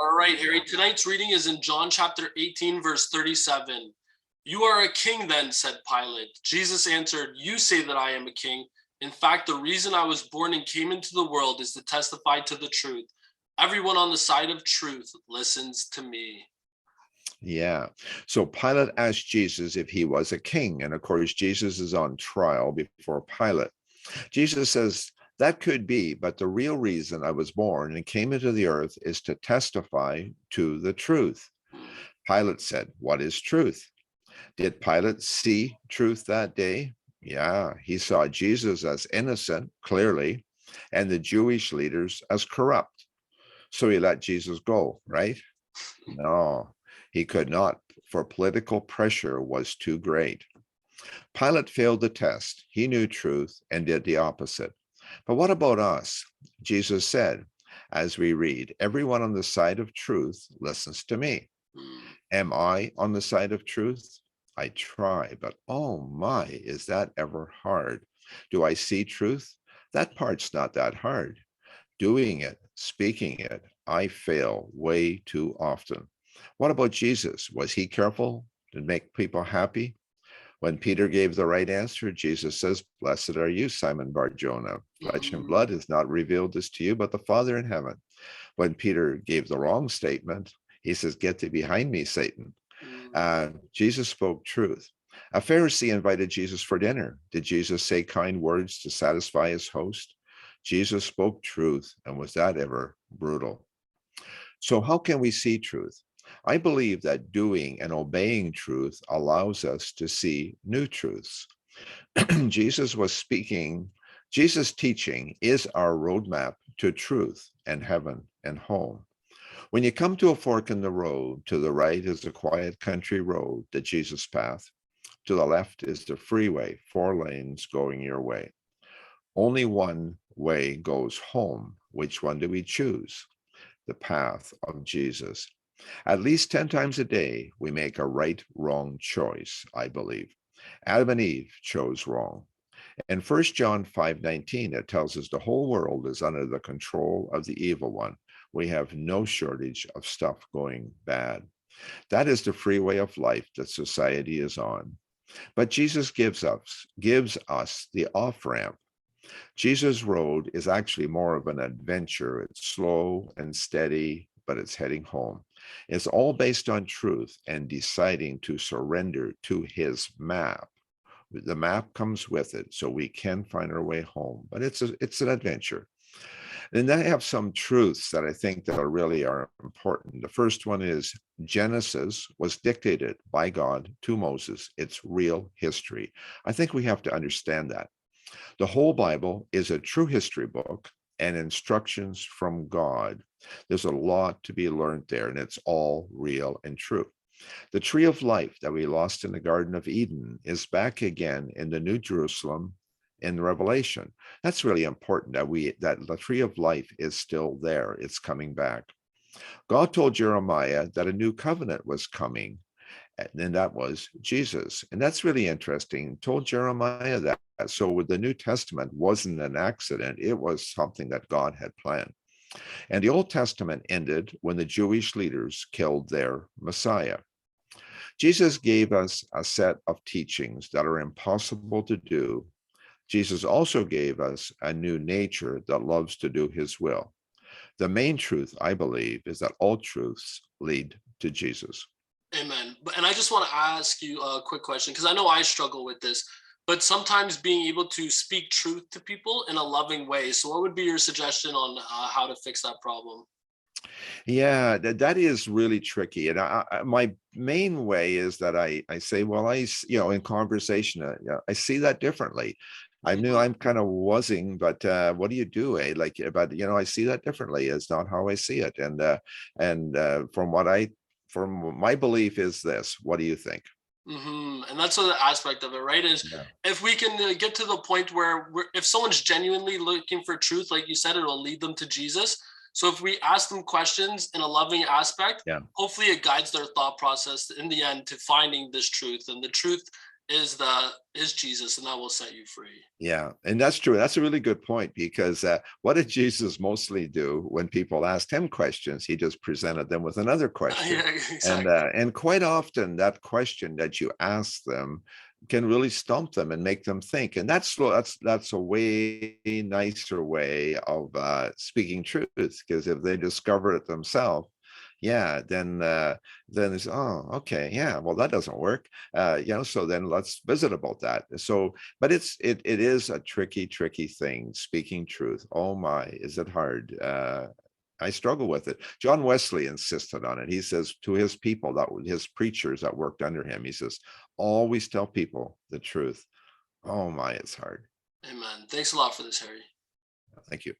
All right, Harry. Tonight's reading is in John chapter 18, verse 37. You are a king then, said Pilate. Jesus answered, you say that I am a king. In fact, the reason I was born and came into the world is to testify to the truth. Everyone on the side of truth listens to me. Yeah. So Pilate asked Jesus if he was a king. And of course, Jesus is on trial before Pilate. Jesus says, that could be, but the real reason I was born and came into the earth is to testify to the truth. Pilate said, what is truth? Did Pilate see truth that day? Yeah, he saw Jesus as innocent, clearly, and the Jewish leaders as corrupt. So he let Jesus go, right? No, he could not, for political pressure was too great. Pilate failed the test. He knew truth and did the opposite. But what about us? Jesus said, as we read, everyone on the side of truth listens to me. Am I on the side of truth? I try, but oh my, is that ever hard? Do I see truth? That part's not that hard. Doing it, speaking it, I fail way too often. What about Jesus? Was he careful to make people happy? When Peter gave the right answer, Jesus says, blessed are you, Simon Bar-Jonah. Flesh and blood has not revealed this to you, but the Father in heaven. When Peter gave the wrong statement, he says, get thee behind me, Satan. Jesus spoke truth. A Pharisee invited Jesus for dinner. Did Jesus say kind words to satisfy his host? Jesus spoke truth, and was that ever brutal? So how can we see truth? I believe that doing and obeying truth allows us to see new truths. Jesus teaching is our roadmap to truth and heaven and home. When you come to a fork in the road, to the right is a quiet country road, the Jesus path. To the left is the freeway, 4 lanes going your way. Only one way goes home. Which one do we choose? The path of Jesus. At least 10 times a day, we make a right-wrong choice, I believe. Adam and Eve chose wrong. In 1 John 5:19, it tells us the whole world is under the control of the evil one. We have no shortage of stuff going bad. That is the freeway of life that society is on. But Jesus gives us the off-ramp. Jesus' road is actually more of an adventure. It's slow and steady, but it's heading home. It's all based on truth and deciding to surrender to his map. The map comes with it, so we can find our way home, but it's an adventure. And I have some truths that I think that really are important. The first one is Genesis was dictated by God to Moses. It's real history. I think we have to understand that. The whole Bible is a true history book and instructions from God. There's a lot to be learned there, and it's all real and true. The tree of life that we lost in the Garden of Eden is back again in the New Jerusalem in Revelation. That's really important that the tree of life is still there. It's coming back. God told Jeremiah that a new covenant was coming, and that was Jesus. And that's really interesting. Told Jeremiah that. So the New Testament wasn't an accident. It was something that God had planned. And the Old Testament ended when the Jewish leaders killed their Messiah. Jesus gave us a set of teachings that are impossible to do. Jesus also gave us a new nature that loves to do his will. The main truth, I believe, is that all truths lead to Jesus. Amen. And I just want to ask you a quick question, because I know I struggle with this, but sometimes being able to speak truth to people in a loving way. So what would be your suggestion on how to fix that problem? Yeah, that is really tricky. And my main way is that I say, well, in conversation, I see that differently. I knew I'm kind of wuzzing, but what do you do? But I see that differently. It's not how I see it. And from my belief is this. What do you think? And that's the aspect of it, right? Is if we can get to the point where if someone's genuinely looking for truth, like you said, it'll lead them to Jesus. So if we ask them questions in a loving aspect, hopefully it guides their thought process in the end to finding this truth. And the truth is Jesus, and that will set you free. Yeah, and that's true. That's a really good point because what did Jesus mostly do when people asked him questions? He just presented them with another question, Yeah, exactly. and quite often that question that you ask them can really stump them and make them think. And that's a way nicer way of speaking truth, because if they discover it themselves, yeah, then it's, oh, okay, yeah, well, that doesn't work, so then let's visit about that. So but it is a tricky thing, speaking truth. Oh my, is it hard? I struggle with it. John Wesley insisted on it. He says to his people, his preachers that worked under him, he says, always tell people the truth. Oh my, it's hard. Amen. Thanks a lot for this, Harry. Thank you.